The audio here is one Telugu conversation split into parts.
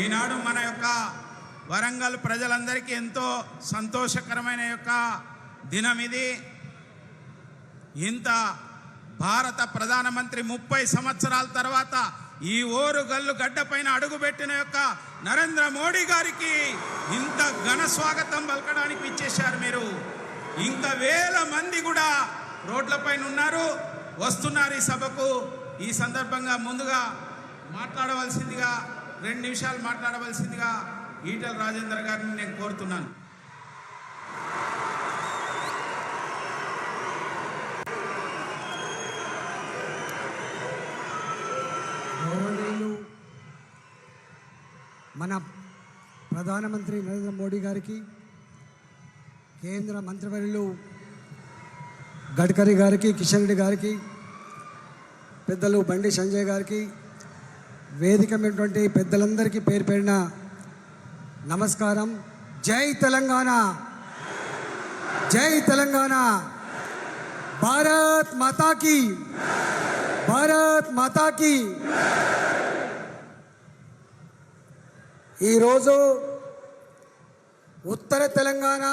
ఈనాడు మన యొక్క వరంగల్ ప్రజలందరికీ ఎంతో సంతోషకరమైన యొక్క దినం ఇది. ఇంత భారత ప్రధానమంత్రి 30 సంవత్సరాల తర్వాత ఈ ఓరుగల్లు గడ్డపైన అడుగుపెట్టిన యొక్క నరేంద్ర మోడీ గారికి ఇంత ఘన స్వాగతం పలకడానికి ఇచ్చేశారు మీరు. ఇంకా వేల మంది కూడా రోడ్లపైన ఉన్నారు, వస్తున్నారు ఈ సభకు. ఈ సందర్భంగా ముందుగా మాట్లాడవలసిందిగా 2 నిమిషాలు మాట్లాడవలసిందిగా ఈటెల రాజేందర్ గారిని నేను కోరుతున్నాను. మన ప్రధానమంత్రి నరేంద్ర మోడీ గారికి, కేంద్ర మంత్రివర్యులు గడ్కరీ గారికి, కిషన్ రెడ్డి గారికి, పెద్దలు బండి సంజయ్ గారికి, వేదికమైనటువంటి పెద్దలందరికీ పేరు పేరిన నమస్కారం. జై తెలంగాణ, జై తెలంగాణ, భారత్ మాతాకి, భారత్ మాతాకి. ఈరోజు ఉత్తర తెలంగాణ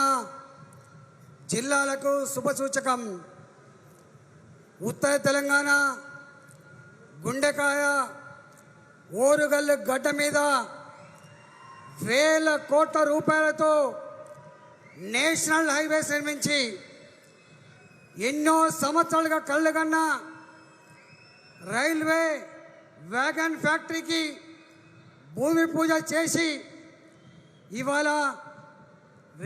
జిల్లాలకు శుభసూచకం. ఉత్తర తెలంగాణ గుండెకాయ ఓరుగల్లు గడ్డ మీద వేల కోట్ల రూపాయలతో నేషనల్ హైవేస్ నిర్మించి ఎన్నో సంవత్సరాలుగా కళ్ళగన్న రైల్వే వ్యాగన్ ఫ్యాక్టరీకి భూమి పూజ చేసి ఇవాళ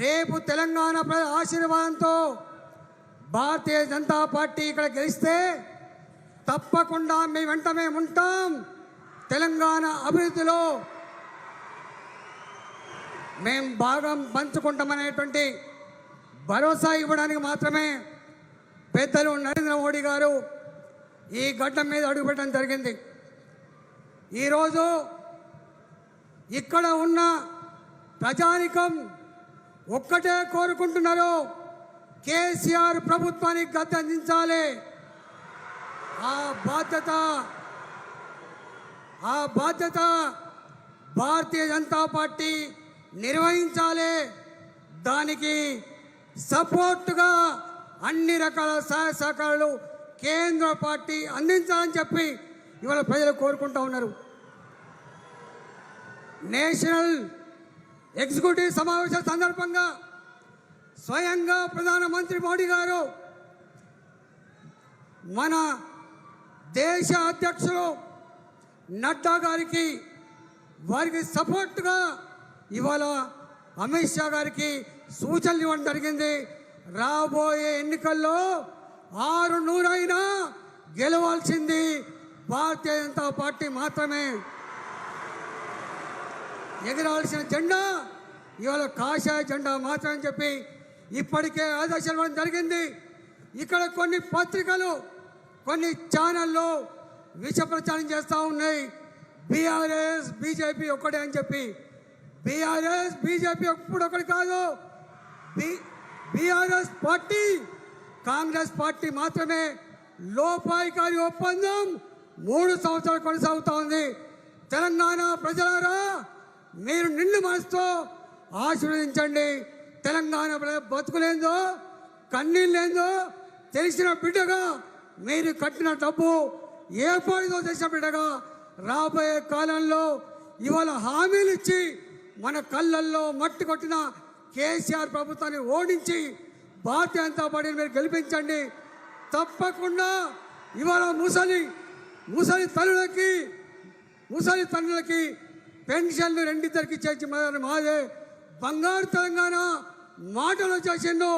రేపు తెలంగాణ ప్రజల ఆశీర్వాదంతో భారతీయ జనతా పార్టీ ఇక్కడ గెలిస్తే తప్పకుండా మీ వెంట మేము ఉంటాం. తెలంగాణ అభివృద్ధిలో మేము భాగం పంచుకుంటామనేటువంటి భరోసా ఇవ్వడానికి మాత్రమే పెద్దలు నరేంద్ర మోడీ గారు ఈ గడ్డ మీద అడుగుపెట్టడం జరిగింది. ఈరోజు ఇక్కడ ఉన్న ప్రజానికం ఒక్కటే కోరుకుంటున్నారు, కేసీఆర్ ప్రభుత్వానికి గద్దె అందించాలి. ఆ బాధ్యత భారతీయ జనతా పార్టీ నిర్వహించాలి. దానికి సపోర్టుగా అన్ని రకాల సహాయ సహకారాలు కేంద్ర పార్టీ అందించాలని చెప్పి ఇవాళ ప్రజలు కోరుకుంటూ ఉన్నారు. నేషనల్ ఎగ్జిక్యూటివ్ సమావేశం సందర్భంగా స్వయంగా ప్రధానమంత్రి మోడీ గారు మన దేశ అధ్యక్షులు నడ్డా గారికి, వారికి సపోర్ట్గా ఇవాళ అమిత్ షా గారికి సూచనలు ఇవ్వడం జరిగింది. రాబోయే ఎన్నికల్లో 600 అయినా గెలవాల్సింది భారతీయ జనతా పార్టీ మాత్రమే. ఎగరాల్సిన జెండా ఇవాళ కాషాయ జెండా మాత్రమే చెప్పి ఇప్పటికే ఆదేశాలు ఇవ్వడం జరిగింది. ఇక్కడ కొన్ని పత్రికలు, కొన్ని ఛానళ్ళు విష ప్రచారం చేస్తూ ఉన్నాయి. బీఆర్ఎస్ బీజేపీ ఒక్కటే అని చెప్పి. బీఆర్ఎస్ బీజేపీ ఎప్పుడు ఒకటి కాదు. బీఆర్ఎస్ పార్టీ కాంగ్రెస్ పార్టీ మాత్రమే. లోపాయికారి ఒప్పందం 3 సంవత్సరాలు కొనసాగుతూ ఉంది. తెలంగాణ ప్రజలారా, మీరు నిండు మనసుతో ఆశీర్వదించండి. తెలంగాణ బతుకులేందో, కన్నీళ్ళేందో తెలిసిన బిడ్డగా, మీరు కట్టిన డబ్బు ఏ పాడిదో తెలిసిన బిడ్డగా రాబోయే కాలంలో ఇవాళ హామీలు ఇచ్చి మన కళ్ళల్లో మట్టి కొట్టిన కేసీఆర్ ప్రభుత్వాన్ని ఓడించి భారతీయ జనతా పార్టీని మీరు గెలిపించండి. తప్పకుండా ఇవాళ ముసలి తల్లులకి పెన్షన్లు 2 ఇద్దరికి చేసి మాదే. బంగారు తెలంగాణ మాటలు చేసిండు,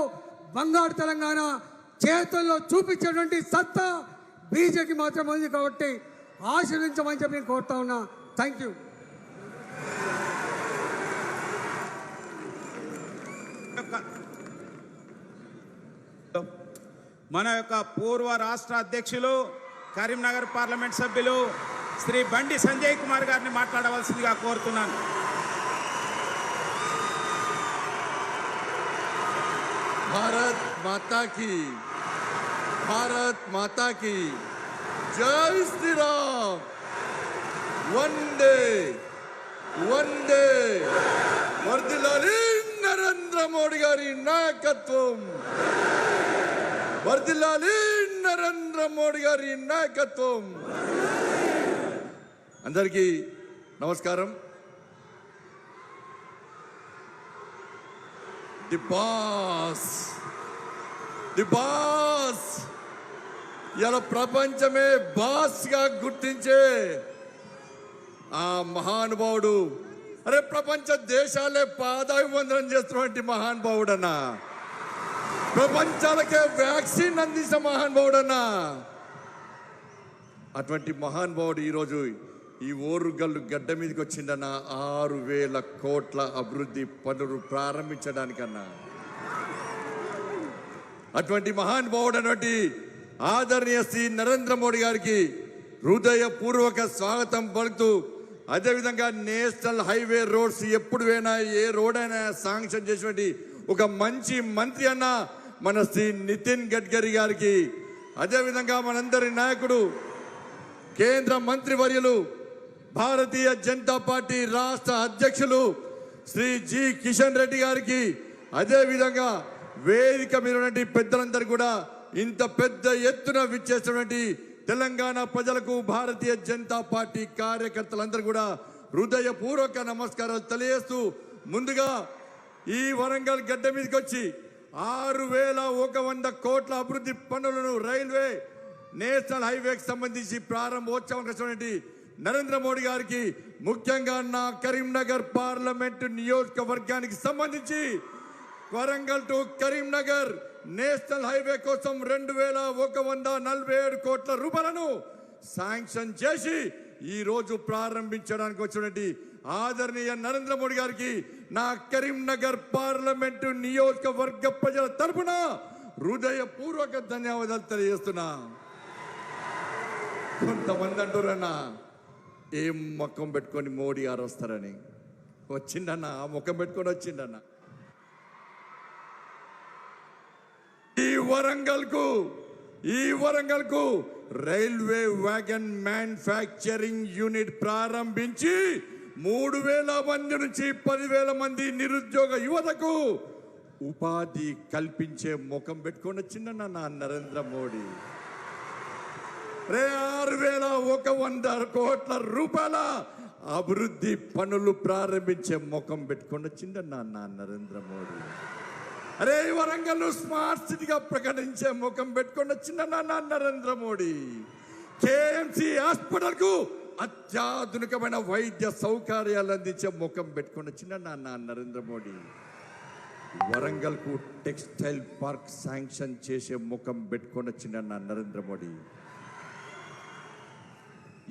బంగారు తెలంగాణ చేతుల్లో చూపించేటువంటి సత్తా బీజేపీ మాత్రం ఉంది. కాబట్టి ఆశీర్వించమని చెప్పి నేను కోరుతా ఉన్నా. Thank you. మన యొక్క పూర్వ రాష్ట్ర అధ్యక్షులు, కరీంనగర్ పార్లమెంట్ సభ్యులు శ్రీ బండి సంజయ్ కుమార్ గారిని మాట్లాడవలసిందిగా కోరుతున్నాను. भारत माता की, भारत माता की जय श्री राम, वंदे వందే వర్ధిల్లాలి నరేంద్ర మోడీ గారి నాయకత్వం. వర్ధిల్లాలి నరేంద్ర మోడీ గారి నాయకత్వం. అందరికీ నమస్కారం. ది బాస్ ఇలా ప్రపంచమే బాస్ గా గుర్తించే ఆ మహానుభావుడు, అరే ప్రపంచ దేశాలే పాదాభివందనం చేస్తున్నటువంటి మహానుభావుడన్నా, ప్రపంచాలకే వ్యాక్సిన్ అందించిన మహానుభావుడన్నా, అటువంటి మహానుభావుడు ఈరోజు ఈ ఓరుగల్లు గడ్డ మీదకి వచ్చిందన్న 6,000 కోట్ల అభివృద్ధి పనులు ప్రారంభించడానికన్నా. అటువంటి మహానుభావుడు అటువంటి ఆదరణీయ శ్రీ నరేంద్ర మోడీ గారికి హృదయపూర్వక స్వాగతం పలుకుతూ, అదేవిధంగా నేషనల్ హైవే రోడ్స్ ఎప్పుడు అయినా ఏ రోడ్ అయినా శాంక్షన్ చేసినటువంటి ఒక మంచి మంత్రి అన్న మన శ్రీ నితిన్ గడ్కరీ గారికి, అదేవిధంగా మనందరి నాయకుడు కేంద్ర మంత్రివర్యులు భారతీయ జనతా పార్టీ రాష్ట్ర అధ్యక్షులు శ్రీ జి కిషన్ రెడ్డి గారికి, అదేవిధంగా వేదిక మీద ఉన్నటువంటి పెద్దలందరూ కూడా ఇంత పెద్ద ఎత్తున విచ్చేసినటువంటి తెలంగాణ ప్రజలకు భారతీయ జనతా పార్టీ కార్యకర్తలందరూ కూడా హృదయపూర్వక నమస్కారాలు తెలియజేస్తూ, ముందుగా ఈ వరంగల్ గడ్డ మీదకి వచ్చి 6,100 కోట్ల అభివృద్ధి పనులను రైల్వే నేషనల్ హైవేకి సంబంధించి ప్రారంభోత్సవం చేసినటువంటి నరేంద్ర మోడీ గారికి, ముఖ్యంగా నా కరీంనగర్ పార్లమెంటు నియోజకవర్గానికి సంబంధించి Warangal to Karimnagar national highway కోసం 2,147 కోట్ల రూపాయలను శాంక్షన్ చేసి ఈ రోజు ప్రారంభించడానికి వచ్చినటువంటి ఆదరణీయ నరేంద్ర మోడీ గారికి నా కరీంనగర్ పార్లమెంటు నియోజకవర్గ ప్రజల తరపున హృదయపూర్వక ధన్యవాదాలు తెలియజేస్తున్నా. కొంతమంది అంటారన్నా ఏం ముఖం పెట్టుకొని మోడీ గారు వస్తారని, వచ్చిండన్న ఆ ముఖం పెట్టుకొని వచ్చిండన్న. ఈ వరంగల్ కు రైల్వే వ్యాగన్ మ్యానుఫ్యాక్చరింగ్ యూనిట్ ప్రారంభించి 3,000 మంది నుంచి 10,000 మంది నిరుద్యోగ యువతకు ఉపాధి కల్పించే ముఖం పెట్టుకొని వచ్చిందన్న నా నరేంద్ర మోడీ. 6,100 కోట్ల రూపాయల అభివృద్ధి పనులు ప్రారంభించే ముఖం పెట్టుకొని వచ్చిందన్న నా నరేంద్ర మోడీ. అరే వరంగల్ స్మార్ట్ సిటీగా ప్రకటించే ముఖం పెట్టుకొని వచ్చిందన్న నా నరేంద్ర మోడీ. కేఎంసి హాస్పిటల్ కు అత్యాధునికమైన వైద్య సౌకర్యాలు అందించే ముఖం పెట్టుకొని వచ్చిందన్న నా నరేంద్ర మోడీ. వరంగల్ కు టెక్స్టైల్ పార్క్ శాంక్షన్ చేసే ముఖం పెట్టుకొని వచ్చిందన్న నరేంద్ర మోడీ.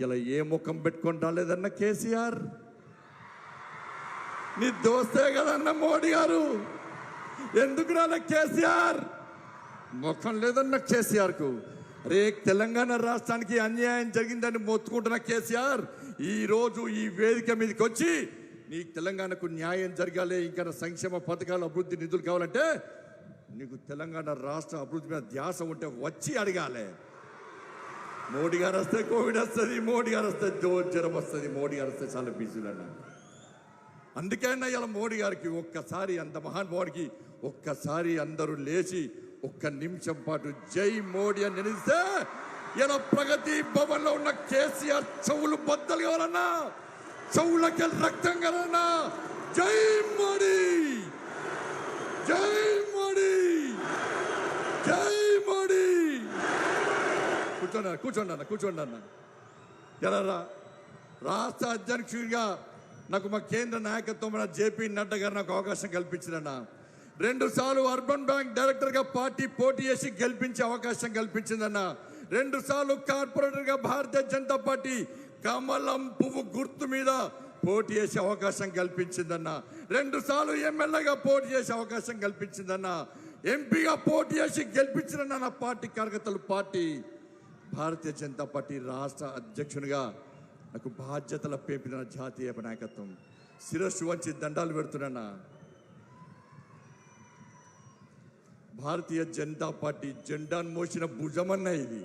ఇలా ఏ ముఖం పెట్టుకొని రాలేదన్న కేసీఆర్, నీ దోస్తే కదన్న మోడీ గారు, ఎందుకు రాలే కేసీఆర్? ముఖం లేదన్న కేసీఆర్ కు. రే తెలంగాణ రాష్ట్రానికి అన్యాయం జరిగిందని మొత్తుకుంటున్న కేసీఆర్ ఈ రోజు ఈ వేదిక మీదకి వచ్చి నీకు తెలంగాణకు న్యాయం జరగాలి, ఇంకా సంక్షేమ పథకాలు అభివృద్ధి నిధులు కావాలంటే నీకు తెలంగాణ రాష్ట్ర అభివృద్ధి మీద ధ్యాస ఉంటే వచ్చి అడగాలి. మోడీ గారు వస్తే కోవిడ్ వస్తుంది, మోడీ గారు వస్తే జ్వరం వస్తుంది, మోడీ గారు వస్తే చాలా బిజీలు అన్న. అందుకైనా ఇలా మోడీ గారికి ఒక్కసారి, అంత మహానుభావుడికి ఒక్కసారి అందరూ లేచి ఒక్క నిమిషం పాటు జై మోడీ అని నిలిస్తే ఇలా ప్రగతి భవన్ లో ఉన్న కేసీఆర్ చెవులు బద్దలు కావాలన్నా, చెవులకి రక్తం కావాలన్నా. జై మోడీ, జై మోడీ, జై మోడీ. కూర్చోండి అన్న. ఎలా రాష్ట్ర అధ్యక్షుడిగా నాకు మా కేంద్ర నాయకత్వం జేపీ నడ్డా గారు నాకు అవకాశం కల్పించిందన్న. 2 సార్లు అర్బన్ బ్యాంక్ డైరెక్టర్గా పార్టీ పోటీ చేసి గెలిపించే అవకాశం కల్పించిందన్న. 2 సార్లు కార్పొరేటర్గా భారతీయ జనతా పార్టీ కమలం పువ్వు గుర్తు మీద పోటీ చేసే అవకాశం కల్పించిందన్న. 2 సార్లు ఎమ్మెల్యేగా పోటీ చేసే అవకాశం కల్పించిందన్న. ఎంపీగా పోటీ చేసి గెలిపించిందన్న. నా పార్టీ కార్యకర్తలు పార్టీ భారతీయ జనతా పార్టీ రాష్ట్ర అధ్యక్షునిగా నాకు బాధ్యతల పేపిన జాతీయ నాయకత్వం శిరస్సు వంచి దండాలు పెడుతున్నా. భారతీయ జనతా పార్టీ జెండాను మోసిన భుజమన్న ఇది.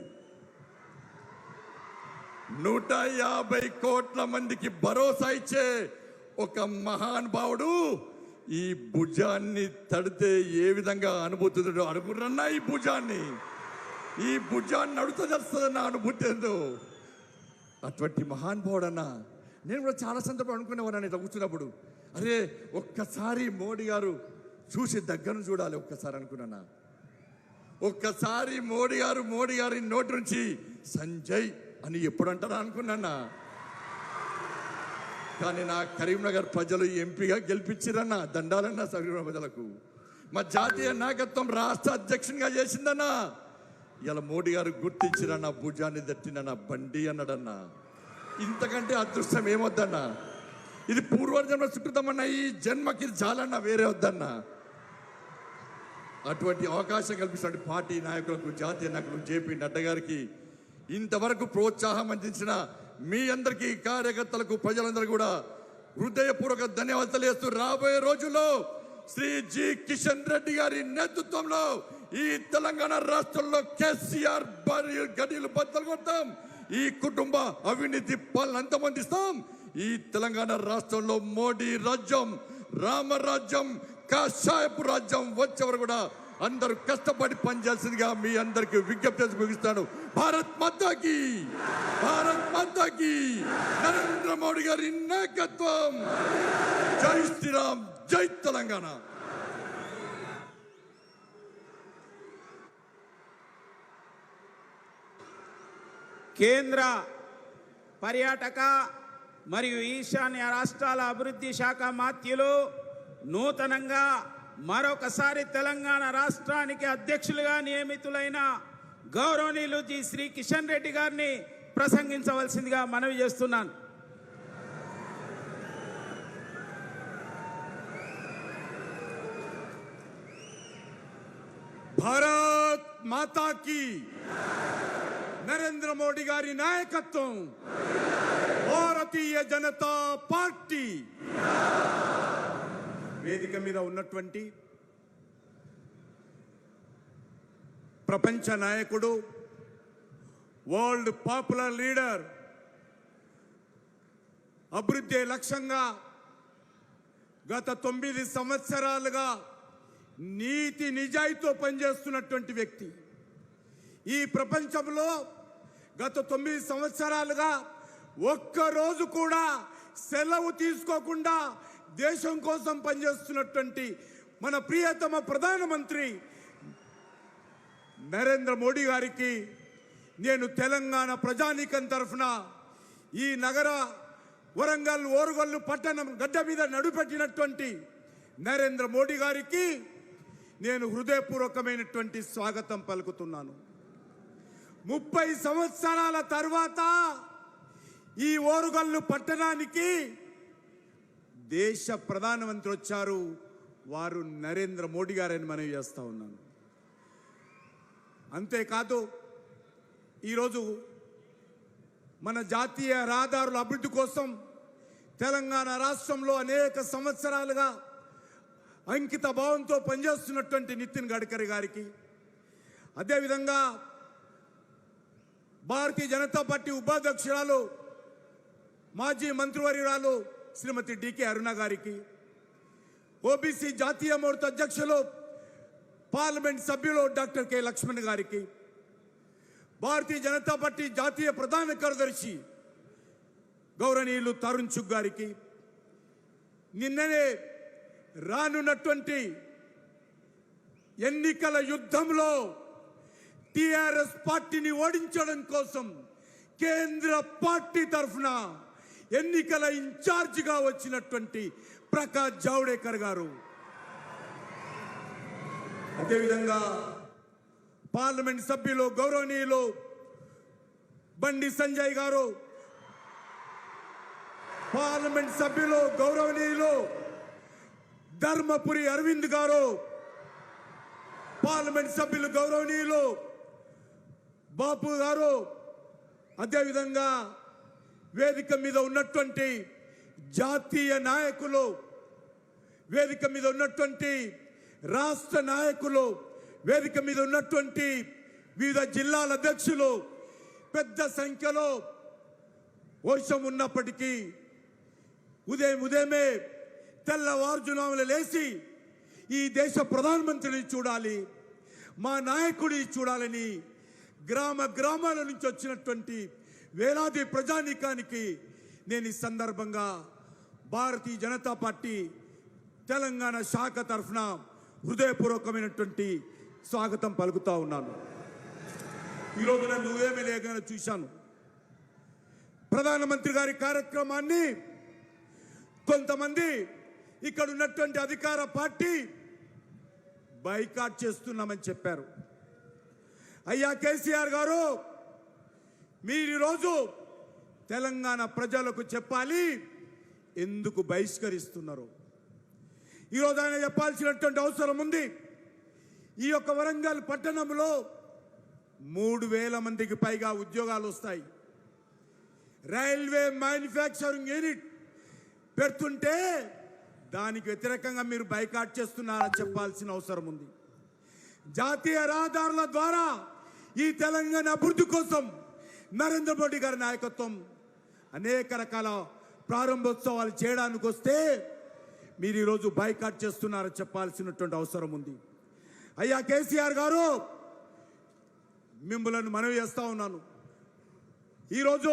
150 కోట్ల మందికి భరోసా ఇచ్చే ఒక మహానుభావుడు ఈ భుజాన్ని తడితే ఏ విధంగా అనుభూతి అడుగురన్నా ఈ భుజాన్ని అడుగుతూ చేస్తుందన్న అనుభూతి ఏందో అటువంటి మహానుభావుడు అన్న. నేను కూడా చాలా సందర్భం అనుకునేవాడిని ఇట్లా కూర్చున్నప్పుడు, అరే ఒక్కసారి మోడీ గారు చూసి దగ్గరను చూడాలి ఒక్కసారి అనుకున్నా. ఒక్కసారి మోడీ గారి నోటి నుంచి సంజయ్ అని ఎప్పుడు అంటారా అనుకున్నా. కానీ నా కరీంనగర్ ప్రజలు ఎంపీగా గెలిపించారన్న, దండాలన్నా కరీంనగర్ ప్రజలకు. మా జాతీయ నాయకత్వం రాష్ట్ర అధ్యక్షునిగా చేసిందన్నా. ఇలా మోడీ గారు గుర్తించిరన్న, భుజాన్ని తట్టినన్న, బండి అన్నాడన్నా. ఇంతకంటే అదృష్టం ఏమొద్దన్నా. ఇది పూర్వజన్మ సుకృతమన్నా, ఈ జన్మకి చాలన్నా, వేరే వద్దన్నా. అటువంటి అవకాశం కల్పిస్తున్న పార్టీ నాయకులకు, జాతీయ నాయకులకు, జేపీ నడ్డా గారికి, ఇంతవరకు ప్రోత్సాహం అందించిన మీ అందరికీ, కార్యకర్తలకు, ప్రజలందరూ కూడా హృదయపూర్వక ధన్యవాదాలు తెలియజేస్తూ, రాబోయే రోజుల్లో శ్రీ జి కిషన్ రెడ్డి గారి నేతృత్వంలో ఈ తెలంగాణ రాష్ట్రంలో కేసీఆర్ గడియలు బద్దలు కొడతాం. ఈ కుటుంబ అవినీతి పాలన అంతమందిస్తాం. ఈ తెలంగాణ రాష్ట్రంలో మోడీ రాజ్యం, రామరాజ్యం, కాషాయపు రాజ్యం వచ్చేవారు కూడా అందరూ కష్టపడి పనిచేయాల్సిందిగా మీ అందరికీ విజ్ఞప్తి చేసి ముగిస్తాను. భారత్ మాతాకి, భారత్ మాతాకి, నరేంద్ర మోడీ గారి నాయకత్వం. జై శ్రీరామ్, జై తెలంగాణ. కేంద్ర పర్యాటక మరియు ఈశాన్య రాష్ట్రాల అభివృద్ధి శాఖ మాత్యులు నూతనంగా మరొకసారి తెలంగాణ రాష్ట్రానికి అధ్యక్షులుగా నియమితులైన గౌరవనీయులు జి శ్రీ కిషన్ రెడ్డి గారిని ప్రసంగించవలసిందిగా మనవి చేస్తున్నాను. భారత్ మాతాకి, నరేంద్ర మోడీ గారి నాయకత్వం, భారతీయ జనతా పార్టీ. వేదిక మీద ఉన్నటువంటి ప్రపంచ నాయకుడు, వరల్డ్ పాపులర్ లీడర్, అభివృద్ధి లక్ష్యంగా గత 9 సంవత్సరాలుగా నీతి నిజాయితీతో పనిచేస్తున్నటువంటి వ్యక్తి. ఈ ప్రపంచంలో గత 9 సంవత్సరాలుగా ఒక్కరోజు కూడా సెలవు తీసుకోకుండా దేశం కోసం పనిచేస్తున్నటువంటి మన ప్రియతమ ప్రధానమంత్రి నరేంద్ర మోడీ గారికి నేను తెలంగాణ ప్రజానీకం తరఫున, ఈ నగర వరంగల్ ఓరుగల్లు పట్టణం గడ్డ మీద నడుపెట్టినటువంటి నరేంద్ర మోడీ గారికి నేను హృదయపూర్వకమైనటువంటి స్వాగతం పలుకుతున్నాను. 30 సంవత్సరాల తర్వాత ఈ ఓరుగల్లు పట్టణానికి దేశ ప్రధానమంత్రి వచ్చారు. వారు నరేంద్ర మోడీ గారని మనవి చేస్తా ఉన్నాను. అంతేకాదు, ఈరోజు మన జాతీయ రహదారుల అభివృద్ధి కోసం తెలంగాణ రాష్ట్రంలో అనేక సంవత్సరాలుగా అంకిత భావంతో పనిచేస్తున్నటువంటి నితిన్ గడ్కరీ గారికి, అదేవిధంగా భారతీయ జనతా పార్టీ ఉపాధ్యక్షురాలు, మాజీ మంత్రివర్యురాలు శ్రీమతి డికే అరుణ గారికి, ఓబీసీ జాతీయ మోర్చా అధ్యక్షులు, పార్లమెంట్ సభ్యులు డాక్టర్ కె లక్ష్మణ్ గారికి, భారతీయ జనతా పార్టీ జాతీయ ప్రధాన కార్యదర్శి గౌరవనీయులు తరుణ్ చుగ్ గారికి, నిన్ననే రానున్నటువంటి ఎన్నికల యుద్ధంలో టిఆర్ఎస్ పార్టీని ఓడించడం కోసం కేంద్ర పార్టీ తరఫున ఎన్నికల ఇన్ఛార్జిగా వచ్చినటువంటి ప్రకాష్ జావడేకర్ గారు, అదేవిధంగా పార్లమెంట్ సభ్యులు గౌరవనీయులు బండి సంజయ్ గారు, పార్లమెంట్ సభ్యులు గౌరవనీయులు ధర్మపురి అరవింద్ గారు, పార్లమెంట్ సభ్యులు గౌరవనీయులు బాపు గారు, అదేవిధంగా వేదిక మీద ఉన్నటువంటి జాతీయ నాయకులు, వేదిక మీద ఉన్నటువంటి రాష్ట్ర నాయకులు, వేదిక మీద ఉన్నటువంటి వివిధ జిల్లాల అధ్యక్షులు, పెద్ద సంఖ్యలో వర్షం ఉన్నప్పటికీ ఉదయమే తెల్లవారుజామున లేచి ఈ దేశ ప్రధానమంత్రిని చూడాలి, మా నాయకుడిని చూడాలని గ్రామాల నుంచి వచ్చినటువంటి వేలాది ప్రజానీకానికి నేను ఈ సందర్భంగా భారతీయ జనతా పార్టీ తెలంగాణ శాఖ తరఫున హృదయపూర్వకమైనటువంటి స్వాగతం పలుకుతా ఉన్నాను. ఈరోజు నేను ఉదయమే లేఖను చూశాను. ప్రధానమంత్రి గారి కార్యక్రమాన్ని కొంతమంది ఇక్కడ ఉన్నటువంటి అధికార పార్టీ బైకాట్ చేస్తున్నామని చెప్పారు. అయ్యా కేసీఆర్ గారు, మీరు ఈరోజు తెలంగాణ ప్రజలకు చెప్పాలి ఎందుకు బహిష్కరిస్తున్నారు. ఈరోజు ఆయన చెప్పాల్సినటువంటి అవసరం ఉంది. ఈ యొక్క వరంగల్ పట్టణంలో 3,000 మందికి పైగా ఉద్యోగాలు వస్తాయి. రైల్వే మ్యానుఫ్యాక్చరింగ్ యూనిట్ పెడుతుంటే దానికి వ్యతిరేకంగా మీరు బైకాట్ చేస్తున్నారని చెప్పాల్సిన అవసరం ఉంది. జాతీయ రహదారుల ద్వారా ఈ తెలంగాణ అభివృద్ధి కోసం నరేంద్ర మోడీ గారి నాయకత్వం అనేక రకాల ప్రారంభోత్సవాలు చేయడానికి వస్తే మీరు ఈరోజు బైకాట్ చేస్తున్నారని చెప్పాల్సినటువంటి అవసరం ఉంది. అయ్యా కేసీఆర్ గారు, మిమ్మల్ని మనవి చేస్తా ఉన్నాను. ఈరోజు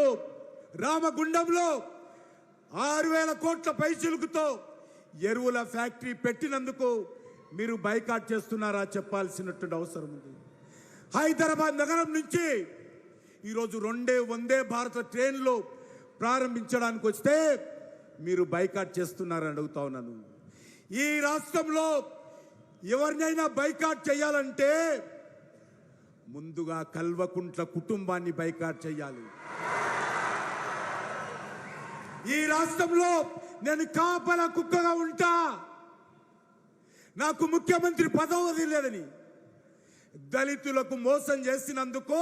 రామగుండంలో 6,000 కోట్ల పైచిలుకుతో ఎరువుల ఫ్యాక్టరీ పెట్టినందుకు మీరు బైకాట్ చేస్తున్నారా చెప్పాల్సినటువంటి అవసరం ఉంది. హైదరాబాద్ నగరం నుంచి ఈరోజు 2 వందే భారత ట్రైన్లు ప్రారంభించడానికి వస్తే మీరు బైకాట్ చేస్తున్నారని అడుగుతా ఉన్నాను. ఈ రాష్ట్రంలో ఎవరినైనా బైకాట్ చేయాలంటే ముందుగా కల్వకుంట్ల కుటుంబాన్ని బైకాట్ చేయాలి. ఈ రాష్ట్రంలో నేను కాపలా కుక్కగా ఉంటా, నాకు ముఖ్యమంత్రి పదవి లేదని దళితులకు మోసం చేసినందుకు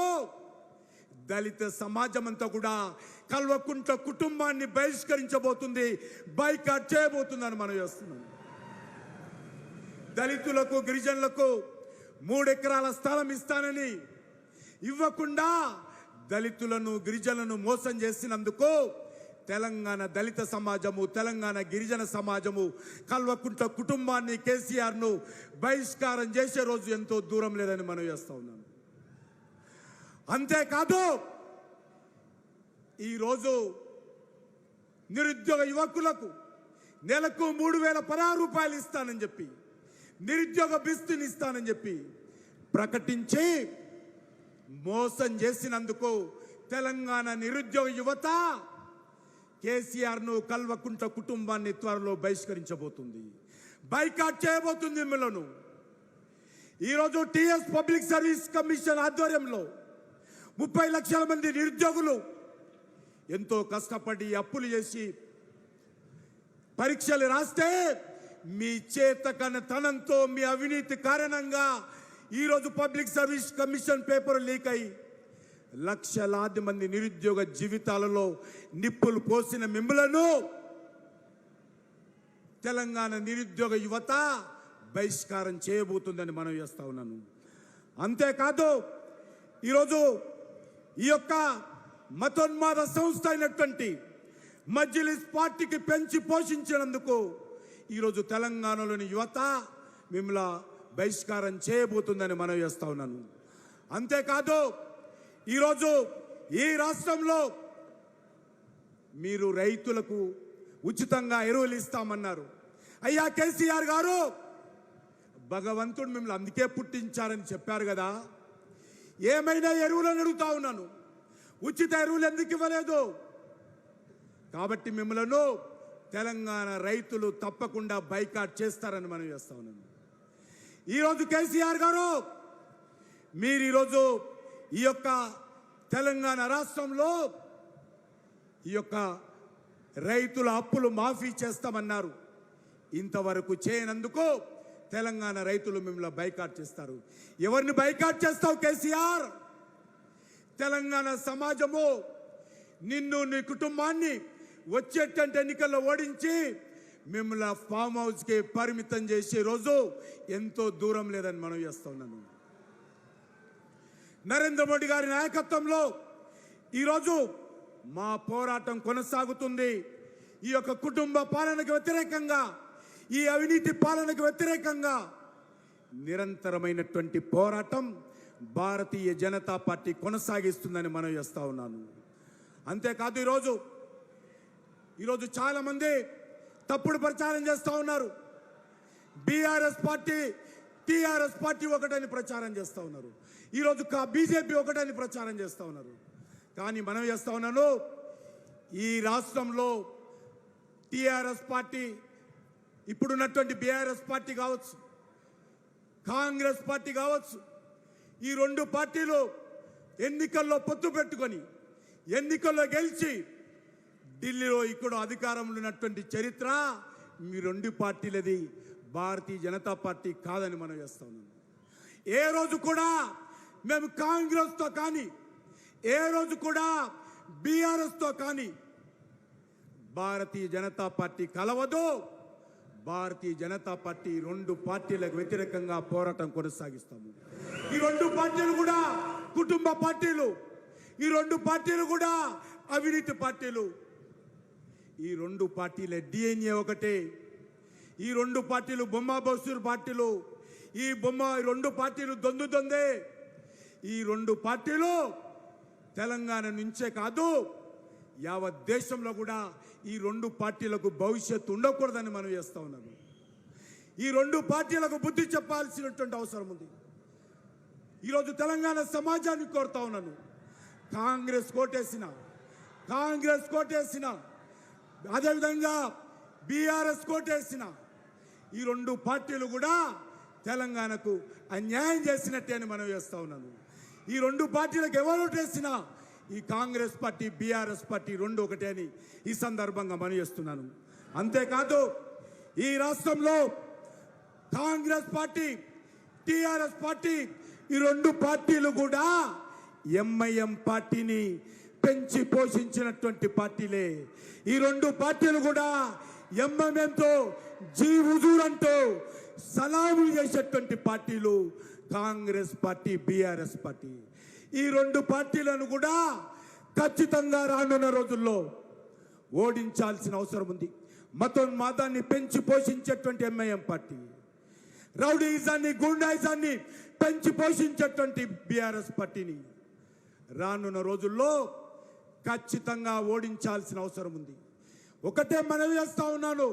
దళిత సమాజం అంతా కూడా కల్వకుంట్ల కుటుంబాన్ని బహిష్కరించబోతుంది, బైకాట్ చేయబోతుందని మనం చేస్తున్నాం. దళితులకు గిరిజనులకు 3 ఎకరాల స్థలం ఇస్తానని ఇవ్వకుండా దళితులను గిరిజనులను మోసం చేసినందుకు తెలంగాణ దళిత సమాజము, తెలంగాణ గిరిజన సమాజము కల్వకుంట్ల కుటుంబాన్ని, కేసీఆర్ను బహిష్కారం చేసే రోజు ఎంతో దూరం లేదని మనం చేస్తా ఉన్నాం. అంతేకాదు, ఈరోజు నిరుద్యోగ యువకులకు నెలకు 3,016 రూపాయలు ఇస్తానని చెప్పి, నిరుద్యోగ బిస్తుని ఇస్తానని చెప్పి ప్రకటించి మోసం చేసినందుకు తెలంగాణ నిరుద్యోగ యువత కేసీఆర్ను, కల్వకుంట్ల కుటుంబాన్ని త్వరలో బహిష్కరించబోతుంది, బైకాట్ చేయబోతుంది. మిమ్మల్ని ఈరోజు టీఎస్ పబ్లిక్ సర్వీస్ కమిషన్ ఆధ్వర్యంలో 30 లక్షల మంది నిరుద్యోగులు ఎంతో కష్టపడి అప్పులు చేసి పరీక్షలు రాస్తే మీ చేతకన తనంతో, మీ అవినీతి కారణంగా ఈరోజు public service commission paper leak అయి లక్షలాది మంది నిరుద్యోగ జీవితాలలో నిప్పులు పోసిన మిమ్మలను తెలంగాణ నిరుద్యోగ యువత బహిష్కారం చేయబోతుందని మనం చేస్తా ఉన్నాను. అంతేకాదు, ఈరోజు ఈ యొక్క మతోన్మాద సంస్థ అయినటువంటి మజ్లిస్ పార్టీకి పెంచి పోషించినందుకు ఈరోజు తెలంగాణలోని యువత మిమ్మల్ని బహిష్కారం చేయబోతుందని మనం చేస్తా ఉన్నాను. అంతేకాదు, ఈరోజు ఈ రాష్ట్రంలో మీరు రైతులకు ఉచితంగా ఎరువులు ఇస్తామన్నారు. అయ్యా కేసీఆర్ గారు, భగవంతుడు మిమ్మల్ని అందుకే పుట్టించారని చెప్పారు కదా, ఏమైనా ఎరువులను అడుగుతా ఉన్నాను, ఉచిత ఎరువులు ఎందుకు ఇవ్వలేదు? కాబట్టి మిమ్మల్ని తెలంగాణ రైతులు తప్పకుండా బైకాట్ చేస్తారని మనం చేస్తా ఉన్నాను. ఈరోజు కేసీఆర్ గారు, మీరు ఈరోజు ఈ యొక్క తెలంగాణ రాష్ట్రంలో ఈ యొక్క రైతుల అప్పులు మాఫీ చేస్తామన్నారు. ఇంతవరకు చేయనందుకు తెలంగాణ రైతులు మిమ్మల్ని బైకాట్ చేస్తారు. ఎవరిని బైకాట్ చేస్తావు కేసీఆర్? తెలంగాణ సమాజము నిన్ను, నీ కుటుంబాన్ని వచ్చేటంటే ఎన్నికల్లో ఓడించి మిమ్మల్ని ఫామ్ హౌస్కి పరిమితం చేసే రోజు ఎంతో దూరం లేదని మనం చేస్తా ఉన్నాను. నరేంద్ర మోడీ గారి నాయకత్వంలో ఈరోజు మా పోరాటం కొనసాగుతుంది. ఈ యొక్క కుటుంబ పాలనకు వ్యతిరేకంగా, ఈ అవినీతి పాలనకు వ్యతిరేకంగా నిరంతరమైనటువంటి పోరాటం భారతీయ జనతా పార్టీ కొనసాగిస్తుందని మనం చేస్తా ఉన్నాను. అంతేకాదు ఈరోజు చాలా మంది తప్పుడు ప్రచారం చేస్తూ ఉన్నారు. బీఆర్ఎస్ పార్టీ టీఆర్ఎస్ పార్టీ ఒకటని ప్రచారం చేస్తూ ఉన్నారు. ఈరోజు బీజేపీ ఒకటని ప్రచారం చేస్తూ ఉన్నారు. కానీ మనం చేస్తూ ఉన్నాను, ఈ రాష్ట్రంలో టీఆర్ఎస్ పార్టీ, ఇప్పుడున్నటువంటి బీఆర్ఎస్ పార్టీ కావచ్చు, కాంగ్రెస్ పార్టీ కావచ్చు, ఈ రెండు పార్టీలు ఎన్నికల్లో పొత్తు పెట్టుకొని ఎన్నికల్లో గెలిచి ఢిల్లీలో ఇక్కడ అధికారంలో ఉన్నటువంటి చరిత్ర మీ రెండు పార్టీలది, భారతీయ జనతా పార్టీ కాదని మనం చేస్తా ఉన్నాం. ఏ రోజు కూడా మేము కాంగ్రెస్తో కానీ, ఏ రోజు కూడా బీఆర్ఎస్తో కానీ భారతీయ జనతా పార్టీ కలవదు. భారతీయ జనతా పార్టీ రెండు పార్టీలకు వ్యతిరేకంగా పోరాటం కొనసాగిస్తాము. ఈ రెండు పార్టీలు కూడా కుటుంబ పార్టీలు, ఈ రెండు పార్టీలు కూడా అవినీతి పార్టీలు. ఈ రెండు పార్టీల డిఎన్ఏ ఒకటే. ఈ రెండు పార్టీలు బొమ్మ బస్తూరు పార్టీలు. ఈ రెండు పార్టీలు దొందే. ఈ రెండు పార్టీలు తెలంగాణ నుంచే కాదు, యావత్ దేశంలో కూడా ఈ రెండు పార్టీలకు భవిష్యత్తు ఉండకూడదని మనం చేస్తా ఉన్నాము. ఈ రెండు పార్టీలకు బుద్ధి చెప్పాల్సినటువంటి అవసరం ఉంది. ఈరోజు తెలంగాణ సమాజాన్ని కోరుతా ఉన్నాను, కాంగ్రెస్ కోటేసిన అదేవిధంగా బీఆర్ఎస్ కోటేసిన ఈ రెండు పార్టీలు కూడా తెలంగాణకు అన్యాయం చేసినట్టే అని మనం చేస్తా ఉన్నాను. ఈ రెండు పార్టీలకు ఎవరు ఓటేసినా ఈ కాంగ్రెస్ పార్టీ బీఆర్ఎస్ పార్టీ రెండు ఒకటే అని ఈ సందర్భంగా మనం చేస్తున్నాను. అంతేకాదు ఈ రాష్ట్రంలో కాంగ్రెస్ పార్టీ టీఆర్ఎస్ పార్టీ ఈ రెండు పార్టీలు కూడా ఎంఐఎం పార్టీని పెంచి పోషించినటువంటి పార్టీలే. ఈ రెండు పార్టీలు కూడా ఎంఐఎంతో జీ హుజూర్ అంటూ సలాములు చేసేటువంటి పార్టీలు కాంగ్రెస్ పార్టీ బీఆర్ఎస్ పార్టీ. ఈ రెండు పార్టీలను కూడా ఖచ్చితంగా రానున్న రోజుల్లో ఓడించాల్సిన అవసరం ఉంది. మతోన్మాదాన్ని పెంచి పోషించేటువంటి ఎంఐఎం పార్టీ, రౌడీయిజాన్ని గూండాయిజాన్ని పెంచి పోషించేటువంటి బీఆర్ఎస్ పార్టీని రానున్న రోజుల్లో ఖచ్చితంగా ఓడించాల్సిన అవసరం ఉంది. ఒకటే మనవి చేస్తా ఉన్నాను,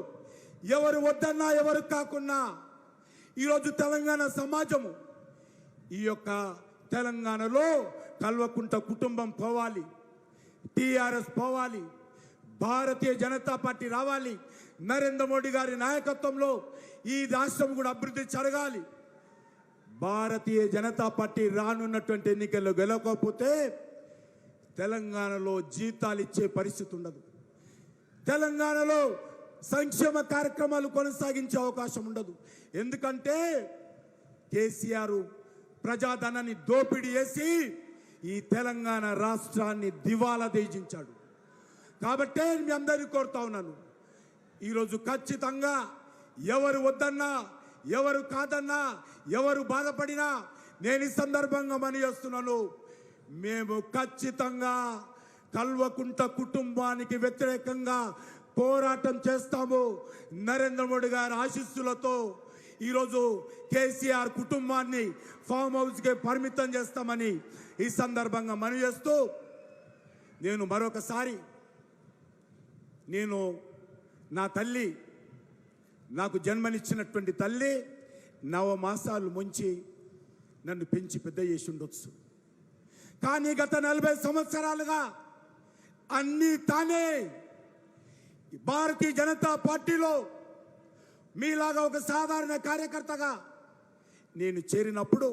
ఎవరు వద్దన్నా ఎవరు కాకున్నా ఈరోజు తెలంగాణ సమాజము, ఈ యొక్క తెలంగాణలో కల్వకుంట కుటుంబం పోవాలి, టీఆర్ఎస్ పోవాలి, భారతీయ జనతా పార్టీ రావాలి, నరేంద్ర మోడీ గారి నాయకత్వంలో ఈ రాష్ట్రం కూడా అభివృద్ధి జరగాలి. భారతీయ జనతా పార్టీ రానున్నటువంటి ఎన్నికల్లో గెలవకపోతే తెలంగాణలో జీతాలు ఇచ్చే పరిస్థితి ఉండదు. తెలంగాణలో సంక్షేమ కార్యక్రమాలు కొనసాగించే అవకాశం ఉండదు. ఎందుకంటే కేసీఆర్ ప్రజాధనాన్ని దోపిడీ చేసి ఈ తెలంగాణ రాష్ట్రాన్ని దివాలా తీయించాడు. కాబట్టే మీ అందరినీ కోరుతా ఉన్నాను, ఈరోజు ఖచ్చితంగా ఎవరు వద్దన్నా ఎవరు కాదన్నా ఎవరు బాధపడినా నేను ఈ సందర్భంగా చేస్తున్నాను, మేము ఖచ్చితంగా కల్వకుంట కుటుంబానికి వ్యతిరేకంగా పోరాటం చేస్తాము. నరేంద్ర మోడీ గారి ఆశీస్సులతో ఈరోజు కేసీఆర్ కుటుంబాన్ని ఫామ్ హౌస్కి పరిమితం చేస్తామని ఈ సందర్భంగా మనవి చేస్తూ, నేను మరొకసారి నా తల్లి, నాకు జన్మనిచ్చినటువంటి తల్లి 9 మాసాలు ముంచి నన్ను పెంచి పెద్ద చేసి ఉండొచ్చు. కానీ గత 40 సంవత్సరాలుగా అన్నీ తానే భారతీయ జనతా పార్టీలో మీలాగా ఒక సాధారణ కార్యకర్తగా నేను చేరినప్పుడు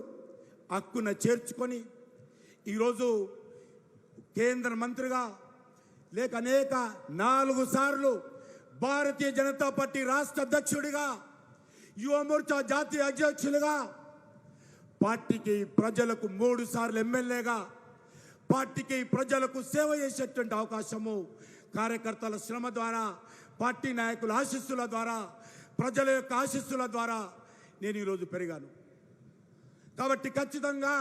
హక్కున చేర్చుకొని ఈరోజు కేంద్ర మంత్రిగా లేక అనేక 4 సార్లు భారతీయ జనతా పార్టీ రాష్ట్ర అధ్యక్షుడిగా, యువ మోర్చా జాతీయ అధ్యక్షులుగా, పార్టీకి ప్రజలకు 3 సార్లు ఎమ్మెల్యేగా పార్టీకి ప్రజలకు సేవ చేసేటువంటి అవకాశము కార్యకర్తల శ్రమ ద్వారా, పార్టీ నాయకుల ఆశీస్సుల ద్వారా, ప్రజల యొక్క ఆశీస్సుల ద్వారా నేను ఈరోజు పెరిగాను. కాబట్టి ఖచ్చితంగా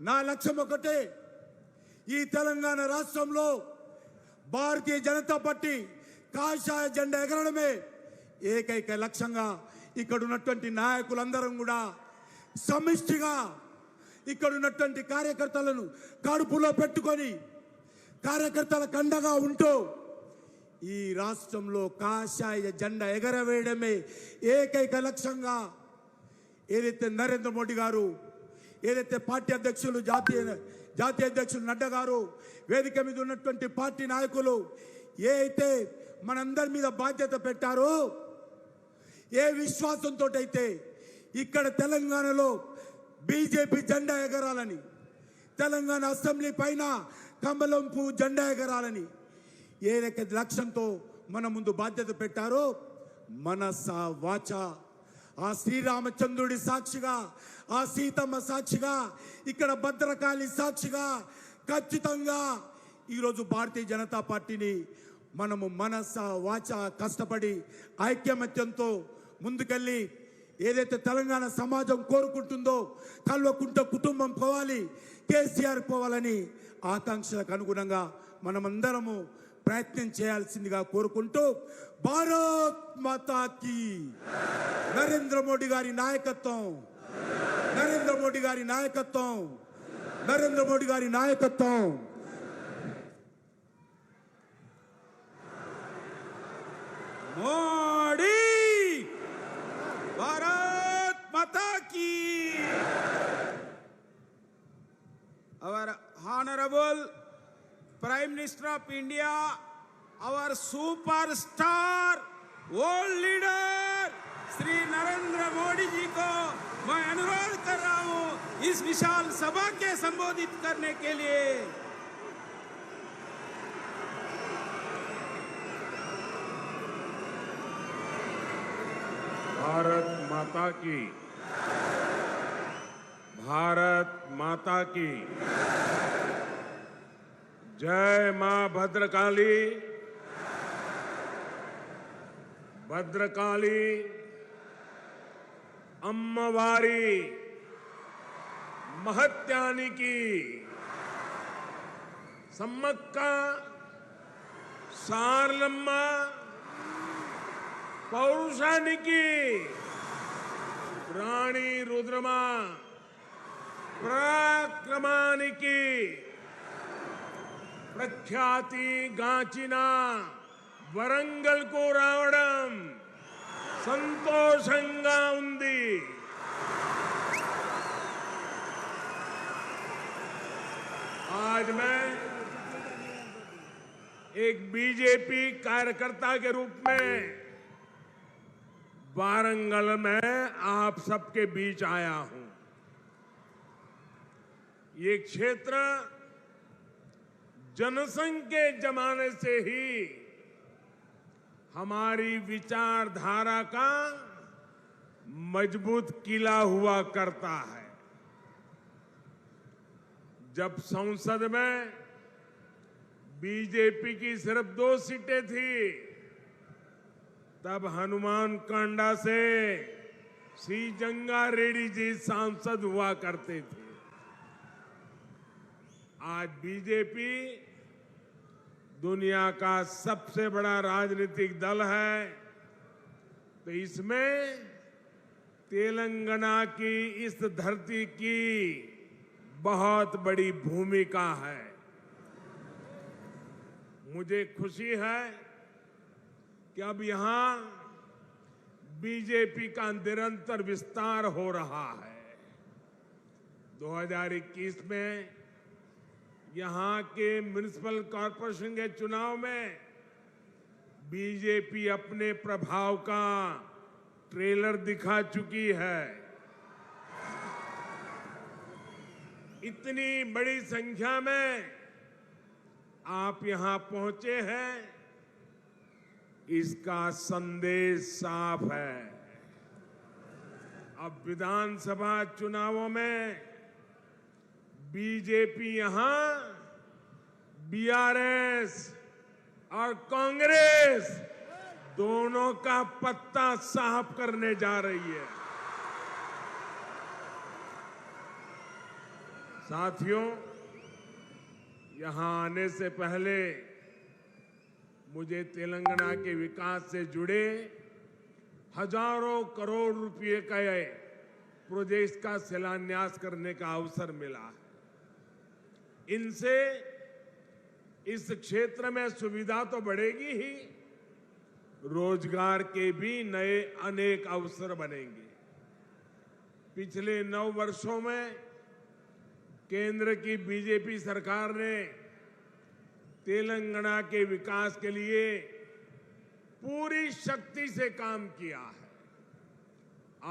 నా లక్ష్యం ఒకటే, ఈ తెలంగాణ రాష్ట్రంలో భారతీయ జనతా పార్టీ కాషాయ జెండా ఎగరడమే ఏకైక లక్ష్యంగా ఇక్కడ ఉన్నటువంటి నాయకులందరం కూడా సమిష్టిగా ఇక్కడ ఉన్నటువంటి కార్యకర్తలను కడుపులో పెట్టుకొని కార్యకర్తల కండగా ఉంటూ ఈ రాష్ట్రంలో కాషాయ జెండా ఎగరవేయడమే ఏకైక లక్ష్యంగా ఏదైతే నరేంద్ర మోడీ గారు, ఏదైతే పార్టీ అధ్యక్షులు జాతీయ అధ్యక్షులు నడ్డా గారు, వేదిక మీద ఉన్నటువంటి పార్టీ నాయకులు ఏ అయితే మనందరి మీద బాధ్యత పెట్టారో, ఏ విశ్వాసంతో అయితే ఇక్కడ తెలంగాణలో బీజేపీ జెండా ఎగరాలని, తెలంగాణ అసెంబ్లీ పైన కమలం పువ్వు జెండా ఎగరాలని ఏదైతే లక్ష్యంతో మన ముందు బాధ్యత పెట్టారో, మనస వాచ ఆ శ్రీరామచంద్రుడి సాక్షిగా, ఆ సీతమ్మ సాక్షిగా, ఇక్కడ భద్రకాళి సాక్షిగా ఖచ్చితంగా ఈరోజు భారతీయ జనతా పార్టీని మనము మనస వాచ కష్టపడి ఐక్యమత్యంతో ముందుకెళ్ళి ఏదైతే తెలంగాణ సమాజం కోరుకుంటుందో కల్వకుంట కుటుంబం పోవాలి, కేసీఆర్ పోవాలని ఆకాంక్షలకు అనుగుణంగా మనమందరము ప్రయత్నం చేయాల్సిందిగా కోరుకుంటూ భారత్ మాతాకి నరేంద్ర మోడీ గారి నాయకత్వం, నరేంద్ర మోడీ గారి నాయకత్వం, నరేంద్ర మోడీ గారి నాయకత్వం. మోడీ భారత్ మాతా key. Our honorable Prime Minister of India, our superstar, world leader Shri Narendra Modi ji को मैं अनुरोध कर रहा हूं इस विशाल सभा के संबोधित करने के लिए. भारत माता की, भारत माता की जय. मां भद्रकाली, भद्रकाली अम्मवारी महत्यानी की सम्मक्का सारलम्मा पौरुषानिकी रानी रुद्रमा पराक्रमानिकी प्रख्याति गांचिना वरंगल को रावणम संतोषंगा उंदी. आज मैं एक बीजेपी कार्यकर्ता के रूप में वारंगल में आप सबके बीच आया हूं. ये क्षेत्र जनसंघ के जमाने से ही हमारी विचारधारा का मजबूत किला हुआ करता है. जब संसद में बीजेपी की सिर्फ 2 सीटें थी, तब हनुमान कांडा से श्री जंगा रेड्डी जी सांसद हुआ करते थे. आज बीजेपी दुनिया का सबसे बड़ा राजनीतिक दल है, तो इसमें तेलंगाना की इस धरती की बहुत बड़ी भूमिका है. मुझे खुशी है कि अब यहां बीजेपी का निरंतर विस्तार हो रहा है. 2021 में यहां के म्युनिसिपल कॉरपोरेशन के चुनाव में बीजेपी अपने प्रभाव का ट्रेलर दिखा चुकी है. इतनी बड़ी संख्या में आप यहां पहुंचे हैं, इसका संदेश साफ है. अब विधानसभा चुनावों में बीजेपी यहां बीआरएस और कांग्रेस दोनों का पत्ता साफ करने जा रही है. साथियों, यहां आने से पहले मुझे तेलंगाना के विकास से जुड़े हजारों करोड़ रुपए का प्रोजेक्ट का शिलान्यास करने का अवसर मिला है। इनसे इस क्षेत्र में सुविधा तो बढ़ेगी ही, रोजगार के भी नए अनेक अवसर बनेंगे। पिछले 9 वर्षों में केंद्र की बीजेपी सरकार ने तेलंगाना के विकास के लिए पूरी शक्ति से काम किया है।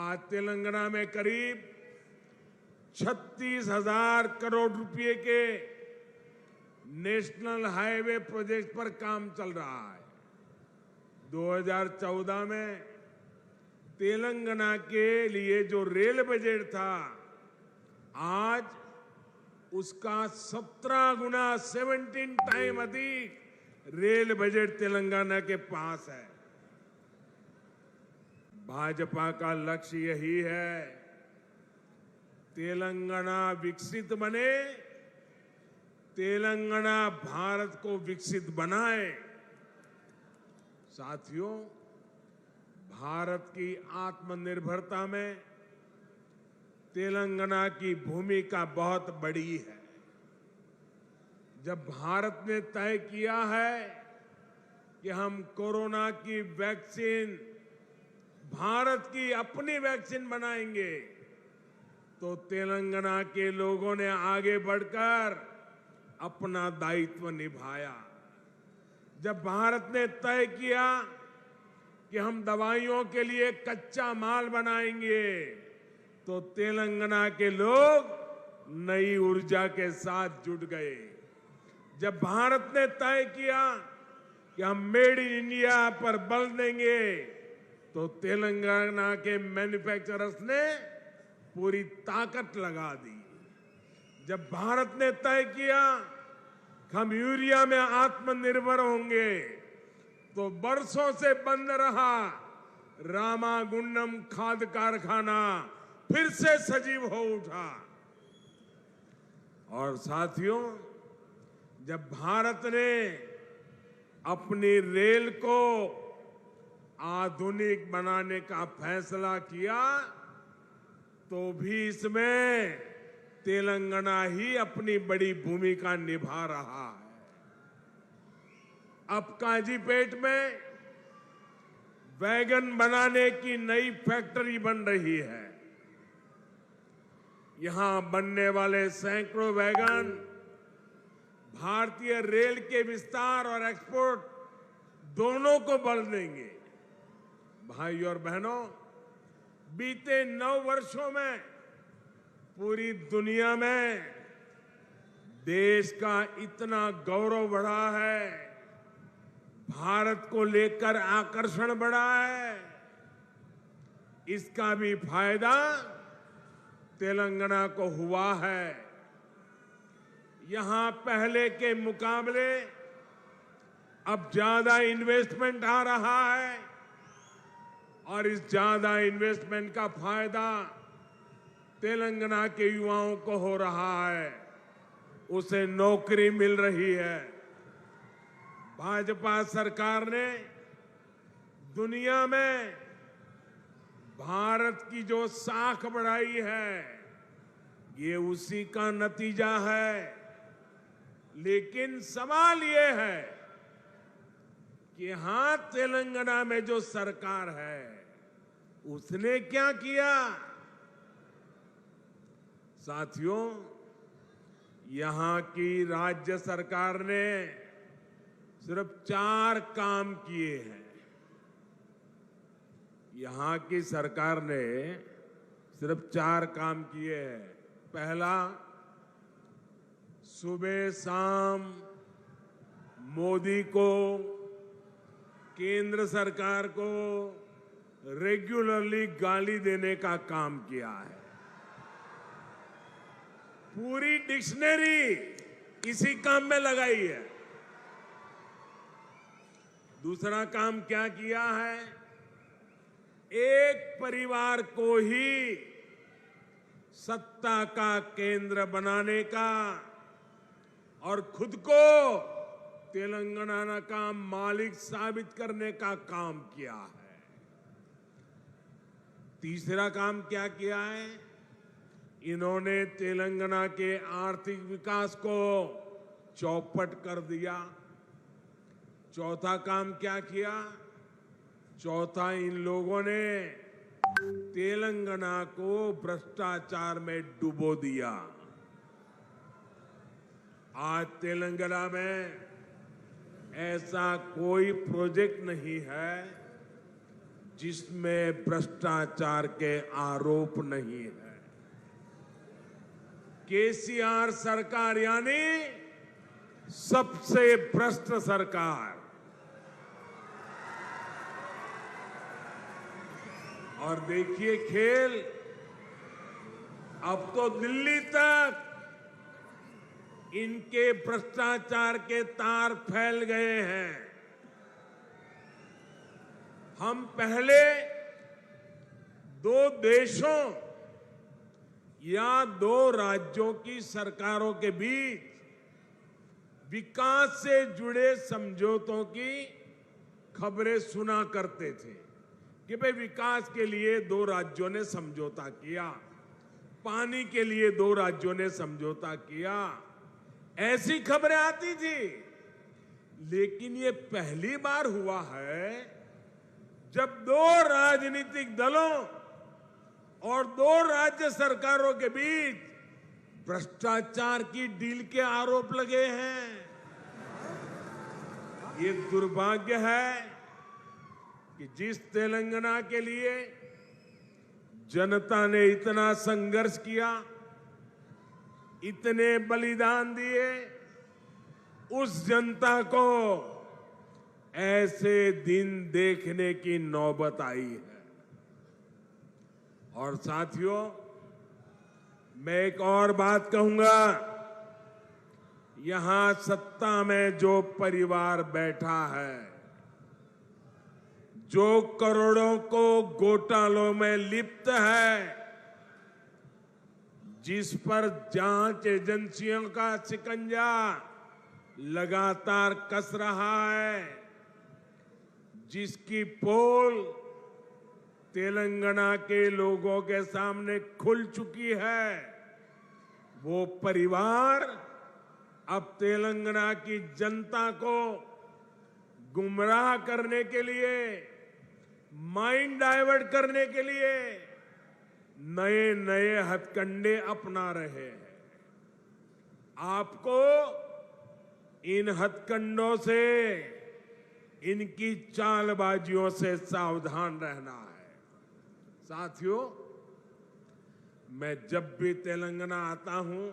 आज तेलंगाना में करीब 36,000 करोड़ रुपए के नेशनल हाईवे प्रोजेक्ट पर काम चल रहा है। 2014 में तेलंगाना के लिए जो रेल बजट था, आज उसका 17 गुना 17 टाइम अधिक रेल बजट तेलंगाना के पास है। भाजपा का लक्ष्य यही है, तेलंगाना विकसित बने, तेलंगाना भारत को विकसित बनाए। साथियों, भारत की आत्मनिर्भरता में तेलंगाना की भूमिका बहुत बड़ी है। जब भारत ने तय किया है कि हम कोरोना की वैक्सीन, भारत की अपनी वैक्सीन बनाएंगे, तो तेलंगाना के लोगों ने आगे बढ़कर अपना दायित्व निभाया। जब भारत ने तय किया कि हम दवाइयों के लिए कच्चा माल बनाएंगे, तो तेलंगाना के लोग नई ऊर्जा के साथ जुट गए। जब भारत ने तय किया कि हम मेड इन इंडिया पर बल देंगे, तो तेलंगाना के मैन्युफैक्चरर्स ने पूरी ताकत लगा दी। जब भारत ने तय किया कि हम यूरिया में आत्मनिर्भर होंगे, तो बरसों से बंद रहा रामागुंडम खाद कारखाना फिर से सजीव हो उठा। और साथियों, जब भारत ने अपनी रेल को आधुनिक बनाने का फैसला किया, तो भी इसमें तेलंगाना ही अपनी बड़ी भूमिका निभा रहा है। अब काजीपेट में वैगन बनाने की नई फैक्ट्री बन रही है। यहां बनने वाले सैकड़ों वैगन भारतीय रेल के विस्तार और एक्सपोर्ट दोनों को बल देंगे। भाई और बहनों, बीते 9 वर्षों में पूरी दुनिया में देश का इतना गौरव बढ़ा है, भारत को लेकर आकर्षण बढ़ा है। इसका भी फायदा तेलंगाना को हुआ है। यहां पहले के मुकाबले अब ज्यादा इन्वेस्टमेंट आ रहा है, और इस ज्यादा इन्वेस्टमेंट का फायदा तेलंगाना के युवाओं को हो रहा है। उसे नौकरी मिल रही है। भाजपा सरकार ने दुनिया में भारत की जो साख बढ़ाई है, ये उसी का नतीजा है। लेकिन सवाल ये है कि हां, तेलंगाना में जो सरकार है, उसने क्या किया? साथियों, यहां की राज्य सरकार ने सिर्फ 4 काम किए हैं। यहां की सरकार ने सिर्फ 4 काम किए हैं। पहला, सुबह शाम मोदी को, केंद्र सरकार को रेगुलरली गाली देने का काम किया है। पूरी डिक्शनरी इसी काम में लगाई है। दूसरा काम क्या किया है? एक परिवार को ही सत्ता का केंद्र बनाने का और खुद को तेलंगाना का मालिक साबित करने का काम किया है। तीसरा काम क्या किया है? इन्होंने तेलंगाना के आर्थिक विकास को चौपट कर दिया। चौथा काम क्या किया? चौथा, इन लोगों ने तेलंगाना को भ्रष्टाचार में डुबो दिया। आज तेलंगाना में ऐसा कोई प्रोजेक्ट नहीं है जिसमें भ्रष्टाचार के आरोप नहीं है। केसीआर सरकार यानी सबसे भ्रष्ट सरकार। और देखिए खेल, अब तो दिल्ली तक इनके भ्रष्टाचार के तार फैल गए हैं। हम पहले दो देशों या दो राज्यों की सरकारों के बीच विकास से जुड़े समझौतों की खबरें सुना करते थे कि भाई विकास के लिए दो राज्यों ने समझौता किया, पानी के लिए दो राज्यों ने समझौता किया, ऐसी खबरें आती थी। लेकिन ये पहली बार हुआ है जब दो राजनीतिक दलों और दो राज्य सरकारों के बीच भ्रष्टाचार की डील के आरोप लगे हैं। ये दुर्भाग्य है कि जिस तेलंगाना के लिए जनता ने इतना संघर्ष किया, इतने बलिदान दिए, उस जनता को ऐसे दिन देखने की नौबत आई है। और साथियों, मैं एक और बात कहूंगा, यहां सत्ता में जो परिवार बैठा है, जो करोड़ों को घोटालों में लिप्त है, जिस पर जांच एजेंसियों का शिकंजा लगातार कस रहा है, जिसकी पोल तेलंगाना के लोगों के सामने खुल चुकी है, वो परिवार अब तेलंगाना की जनता को गुमराह करने के लिए, माइंड डाइवर्ट करने के लिए नए नए हथकंडे अपना रहे हैं। आपको इन हथकंडों से, इनकी चालबाजियों से सावधान रहना है। साथियों, मैं जब भी तेलंगाना आता हूं,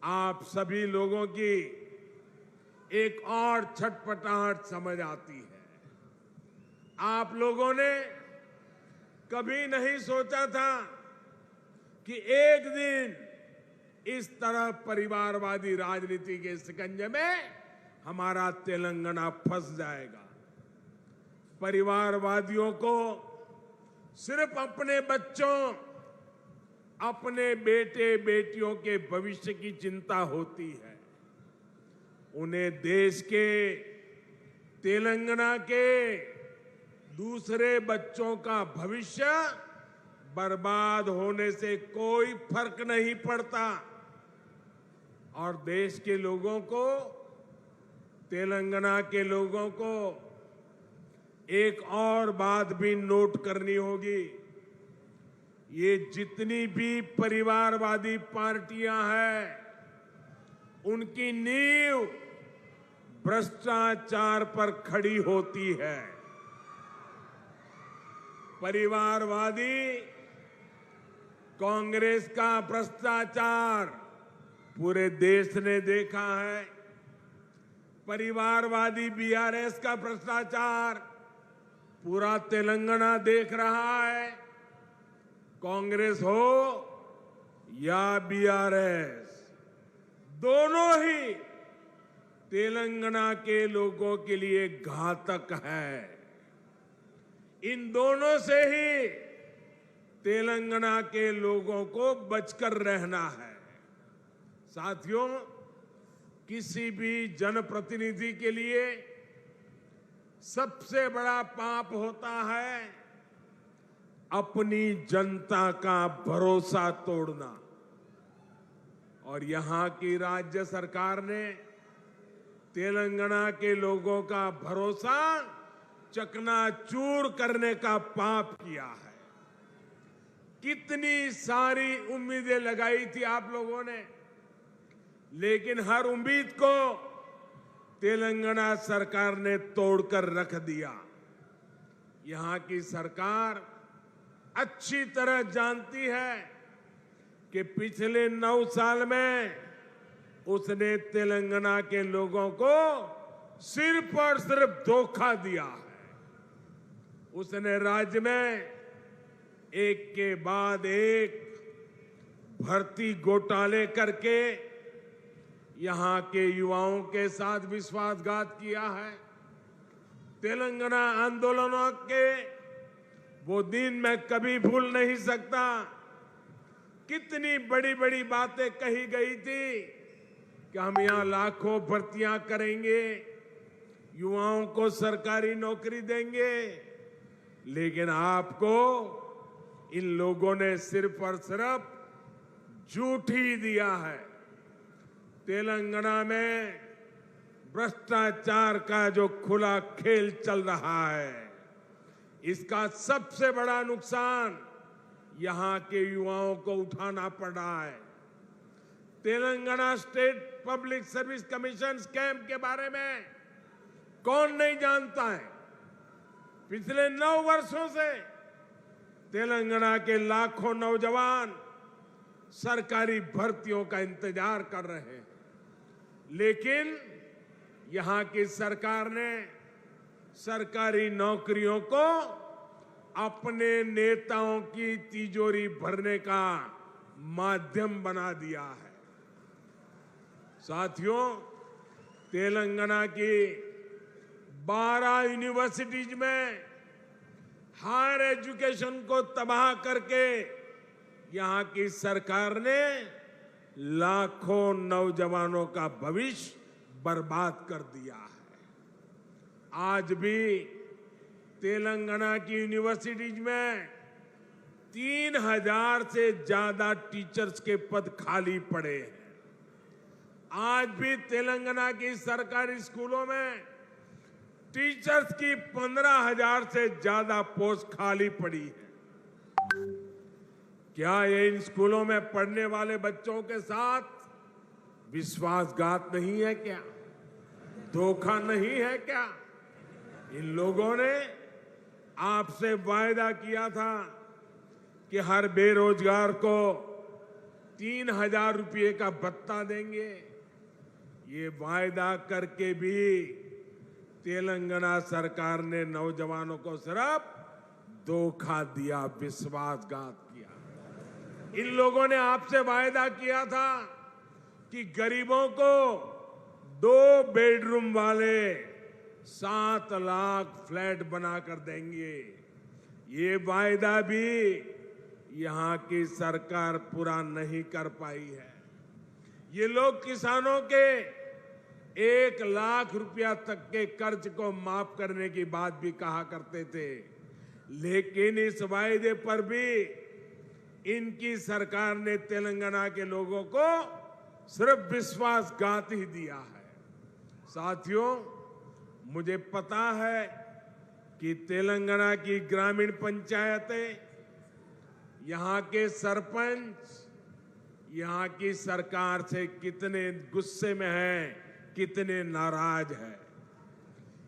आप सभी लोगों की एक और छटपटाहट समझ आती है। आप लोगों ने कभी नहीं सोचा था कि एक दिन इस तरह परिवारवादी राजनीति के शिकंजे में हमारा तेलंगाना फंस जाएगा। परिवारवादियों को सिर्फ अपने बच्चों, अपने बेटे बेटियों के भविष्य की चिंता होती है। उन्हें देश के, तेलंगाना के दूसरे बच्चों का भविष्य बर्बाद होने से कोई फर्क नहीं पड़ता। और देश के लोगों को, तेलंगाना के लोगों को एक और बात भी नोट करनी होगी। ये जितनी भी परिवारवादी पार्टियां हैं, उनकी नींव भ्रष्टाचार पर खड़ी होती है। परिवारवादी कांग्रेस का भ्रष्टाचार पूरे देश ने देखा है। परिवारवादी बीआरएस का भ्रष्टाचार पूरा तेलंगाना देख रहा है। कांग्रेस हो या बीआरएस, दोनों ही तेलंगाना के लोगों के लिए घातक है। इन दोनों से ही तेलंगाना के लोगों को बचकर रहना है। साथियों, किसी भी जनप्रतिनिधि के लिए सबसे बड़ा पाप होता है अपनी जनता का भरोसा तोड़ना। और यहां की राज्य सरकार ने तेलंगाना के लोगों का भरोसा चकनाचूर करने का पाप किया है। कितनी सारी उम्मीदें लगाई थी आप लोगों ने, लेकिन हर उम्मीद को तेलंगाना सरकार ने तोड़कर रख दिया। यहां की सरकार अच्छी तरह जानती है कि पिछले 9 साल में उसने तेलंगाना के लोगों को सिर्फ और सिर्फ धोखा दिया है। उसने राज्य में एक के बाद एक भर्ती घोटाले करके यहां के युवाओं के साथ विश्वासघात किया है। तेलंगाना आंदोलनों के वो दिन मैं कभी भूल नहीं सकता। कितनी बड़ी बड़ी बातें कही गई थी कि हम यहां लाखों भर्तियां करेंगे, युवाओं को सरकारी नौकरी देंगे, लेकिन आपको इन लोगों ने सिर्फ और सिर्फ झूठ ही दिया है। तेलंगाना में भ्रष्टाचार का जो खुला खेल चल रहा है, इसका सबसे बड़ा नुकसान यहां के युवाओं को उठाना पड़ रहा है। Telangana state public service commission scam के बारे में कौन नहीं जानता है। पिछले 9 वर्षों से तेलंगाना के लाखों नौजवान सरकारी भर्तियों का इंतजार कर रहे हैं, लेकिन यहां की सरकार ने सरकारी नौकरियों को अपने नेताओं की तिजोरी भरने का माध्यम बना दिया है। साथियों, तेलंगाना की 12 यूनिवर्सिटीज में हायर एजुकेशन को तबाह करके यहां की सरकार ने लाखों नौजवानों का भविष्य बर्बाद कर दिया है। आज भी तेलंगाना की यूनिवर्सिटीज में 3000 से ज्यादा टीचर्स के पद खाली पड़े हैं। आज भी तेलंगाना की सरकारी स्कूलों में टीचर्स की 15,000 से ज्यादा पोस्ट खाली पड़ी है। क्या ये इन स्कूलों में पढ़ने वाले बच्चों के साथ विश्वासघात नहीं है क्या? धोखा नहीं है क्या? इन लोगों ने आपसे वायदा किया था कि हर बेरोजगार को 3,000 रुपये का भत्ता देंगे। ये वायदा करके भी तेलंगाना सरकार ने नौजवानों को सिर्फ धोखा दिया, विश्वासघात किया। इन लोगों ने आपसे वायदा किया था कि गरीबों को 2 बेडरूम वाले 7 लाख फ्लैट बनाकर देंगे। ये वायदा भी यहां की सरकार पूरा नहीं कर पाई है। ये लोग किसानों के 1 लाख रुपया तक के कर्ज को माफ करने की बात भी कहा करते थे, लेकिन इस वायदे पर भी इनकी सरकार ने तेलंगाना के लोगों को सिर्फ विश्वासघात ही दिया है। साथियों, मुझे पता है कि तेलंगाना की ग्रामीण पंचायतें, यहां के सरपंच यहां की सरकार से कितने गुस्से में हैं, कितने नाराज हैं।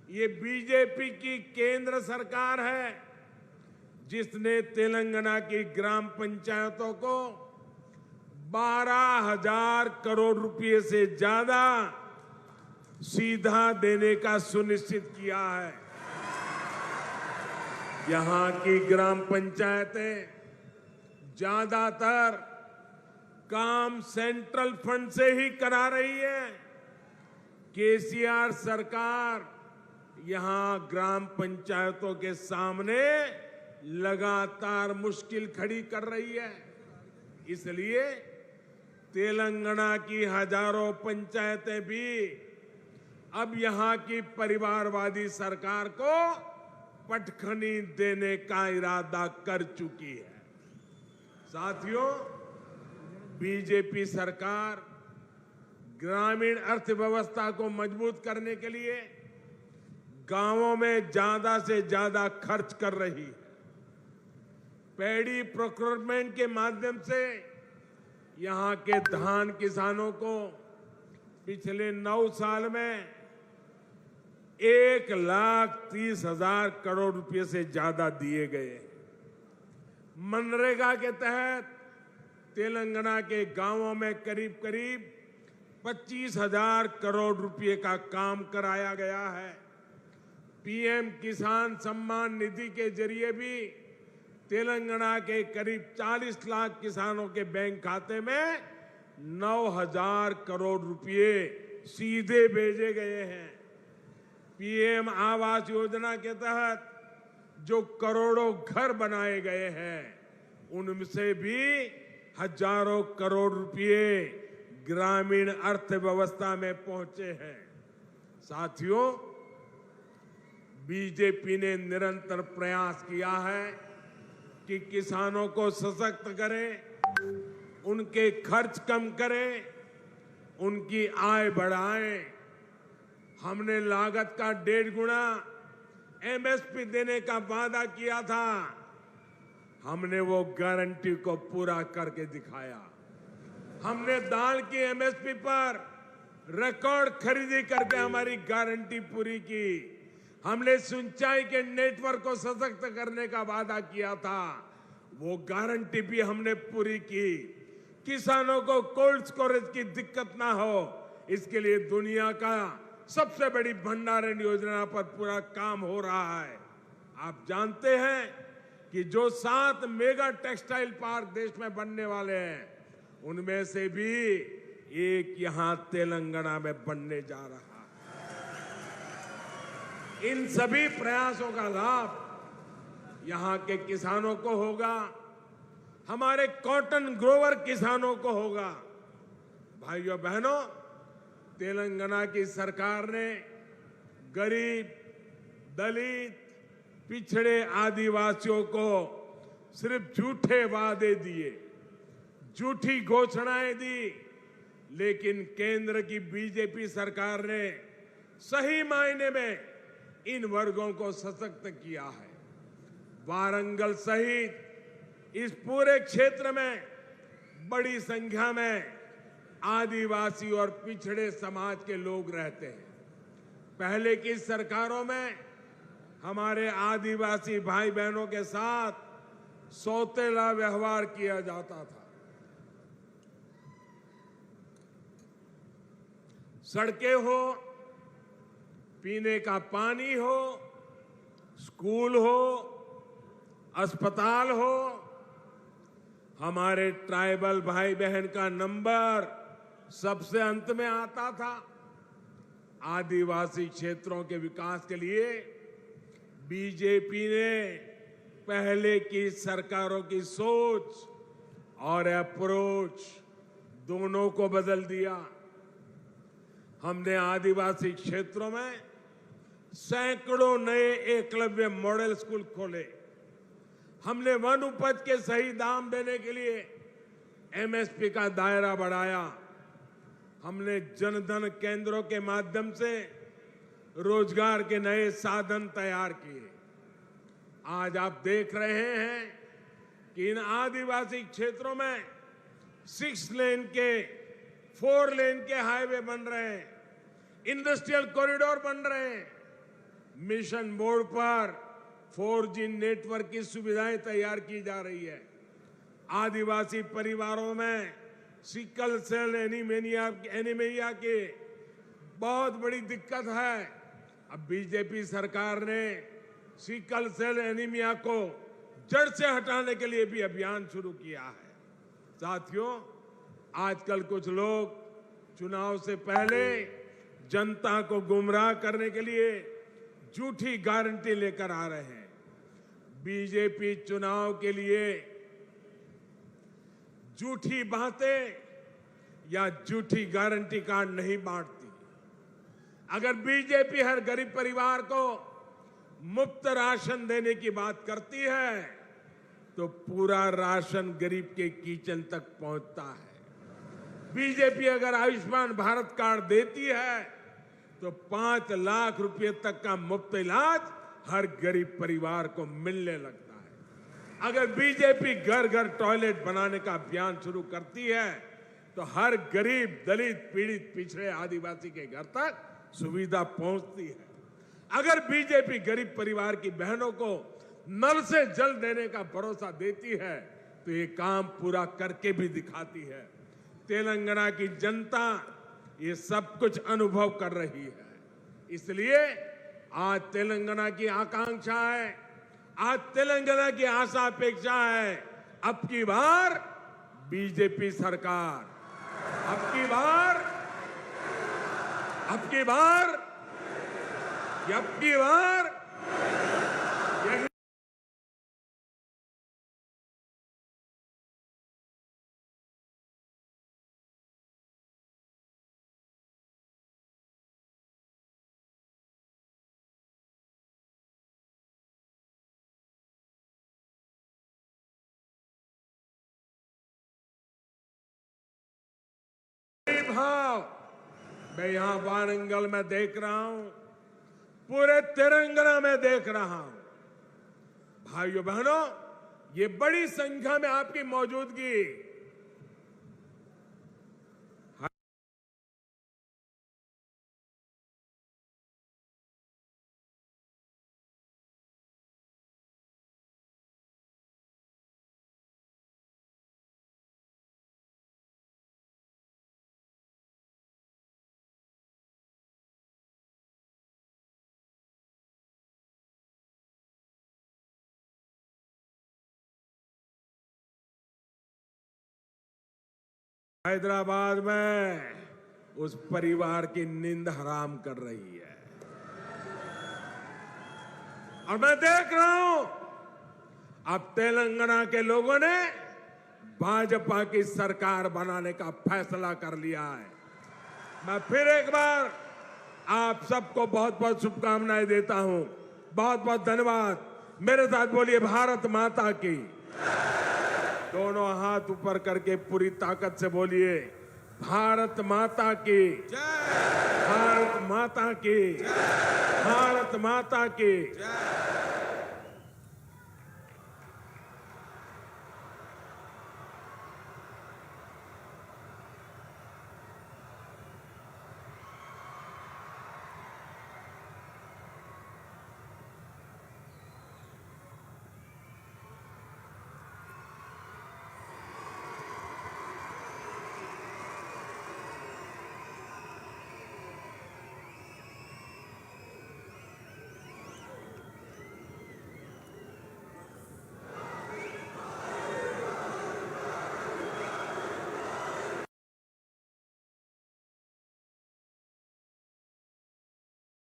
ये बीजेपी की केंद्र सरकार है जिसने तेलंगाना की ग्राम पंचायतों को 12,000 करोड़ रुपए से ज्यादा सीधा देने का सुनिश्चित किया है। यहां की ग्राम पंचायतें ज्यादातर काम सेंट्रल फंड से ही करा रही है। केसीआर सरकार यहां ग्राम पंचायतों के सामने लगातार मुश्किल खड़ी कर रही है। इसलिए तेलंगाना की हजारों पंचायतें भी अब यहां की परिवारवादी सरकार को पटखनी देने का इरादा कर चुकी है। साथियों, बीजेपी सरकार ग्रामीण अर्थव्यवस्था को मजबूत करने के लिए गांवों में ज्यादा से ज्यादा खर्च कर रही है। पैडी प्रोक्योरमेंट के माध्यम से यहां के धान किसानों को पिछले 9 साल में 1,30,000 करोड़ रुपए से ज्यादा दिए गए। मनरेगा के तहत तेलंगाना के गांवों में करीब करीब 25,000 करोड़ रुपए का काम कराया गया है। पीएम किसान सम्मान निधि के जरिए भी तेलंगाना के करीब 40 लाख किसानों के बैंक खाते में 9,000 करोड़ रुपए सीधे भेजे गए हैं। पीएम आवास योजना के तहत जो करोड़ों घर बनाए गए हैं, उनसे भी हजारों करोड़ रुपए ग्रामीण अर्थव्यवस्था में पहुंचे हैं। साथियों, बीजेपी ने निरंतर प्रयास किया है कि किसानों को सशक्त करें, उनके खर्च कम करें, उनकी आय बढ़ाएं। हमने लागत का 1.5 गुना एमएसपी देने का वादा किया था। हमने वो गारंटी को पूरा करके दिखाया। हमने दाल की एमएसपी पर रिकॉर्ड खरीदी करके हमारी गारंटी पूरी की। हमने सिंचाई के नेटवर्क को सशक्त करने का वादा किया था, वो गारंटी भी हमने पूरी की। किसानों को कोल्ड स्टोरेज की दिक्कत ना हो, इसके लिए दुनिया का सबसे बड़ी भंडारण योजना पर पूरा काम हो रहा है। आप जानते हैं कि जो 7 मेगा टेक्सटाइल पार्क देश में बनने वाले हैं, उनमें से भी एक यहां तेलंगाना में बनने जा रहा है। इन सभी प्रयासों का लाभ यहां के किसानों को होगा, हमारे कॉटन ग्रोवर किसानों को होगा। भाइयों बहनों, तेलंगाना की सरकार ने गरीब, दलित, पिछड़े आदिवासियों को सिर्फ झूठे वादे दिए, झूठी घोषणाएं दी, लेकिन केंद्र की बीजेपी सरकार ने सही मायने में इन वर्गों को सशक्त किया है। वारंगल सहित इस पूरे क्षेत्र में बड़ी संख्या में आदिवासी और पिछड़े समाज के लोग रहते हैं। पहले की सरकारों में हमारे आदिवासी भाई बहनों के साथ सौतेला व्यवहार किया जाता था। सड़कें हो, पीने का पानी हो, स्कूल हो, अस्पताल हो, हमारे ट्राइबल भाई बहन का नंबर सबसे अंत में आता था। आदिवासी क्षेत्रों के विकास के लिए बीजेपी ने पहले की सरकारों की सोच और अप्रोच दोनों को बदल दिया। हमने आदिवासी क्षेत्रों में सैकड़ों नए एकलव्य मॉडल स्कूल खोले। हमने वन उपज के सही दाम देने के लिए एमएसपी का दायरा बढ़ाया। हमने जनधन केंद्रों के माध्यम से रोजगार के नए साधन तैयार किए। आज आप देख रहे हैं कि इन आदिवासी क्षेत्रों में 6 लेन के 4 लेन के हाईवे बन रहे हैं, इंडस्ट्रियल कॉरिडोर बन रहे हैं। मिशन मोड पर 4G नेटवर्क की सुविधाएं तैयार की जा रही है। आदिवासी परिवारों में सिकल सेल एनीमिया की बहुत बड़ी दिक्कत है। अब बीजेपी सरकार ने सिकल सेल एनीमिया को जड़ से हटाने के लिए भी अभियान शुरू किया है। साथियों, आजकल कुछ लोग चुनाव से पहले जनता को गुमराह करने के लिए झूठी गारंटी लेकर आ रहे हैं। बीजेपी चुनाव के लिए झूठी बातें या झूठी गारंटी कार्ड नहीं बांटती। अगर बीजेपी हर गरीब परिवार को मुफ्त राशन देने की बात करती है तो पूरा राशन गरीब के किचन तक पहुंचता है। बीजेपी अगर आयुष्मान भारत कार्ड देती है तो 5 लाख रुपए तक का मुफ्त इलाज हर गरीब परिवार को मिलने लगता है। अगर बीजेपी घर घर टॉयलेट बनाने का अभियान शुरू करती है तो हर गरीब, दलित, पीड़ित, पिछड़े, आदिवासी के घर तक सुविधा पहुंचती है। अगर बीजेपी गरीब परिवार की बहनों को नल से जल देने का भरोसा देती है तो ये काम पूरा करके भी दिखाती है। तेलंगाना की जनता ये सब कुछ अनुभव कर रही है। इसलिए आज तेलंगाना की आकांक्षा है, आज तेलंगाना की आशा अपेक्षा है, अब की बार बीजेपी सरकार, अब की बार यही भाव मैं यहां वारंगल में देख रहा हूं, पूरे तेलंगाना में देख रहा हूं। भाइयों बहनों, ये बड़ी संख्या में आपकी मौजूदगी हैदराबाद में उस परिवार की नींद हराम कर रही है। और मैं देख रहा हूं अब तेलंगाना के लोगों ने भाजपा की सरकार बनाने का फैसला कर लिया है। मैं फिर एक बार आप सबको बहुत बहुत शुभकामनाएं देता हूं। बहुत बहुत धन्यवाद। मेरे साथ बोलिए भारत माता की। दोनों हाथ ऊपर करके पूरी ताकत से बोलिए भारत माता की, भारत माता की, भारत माता की।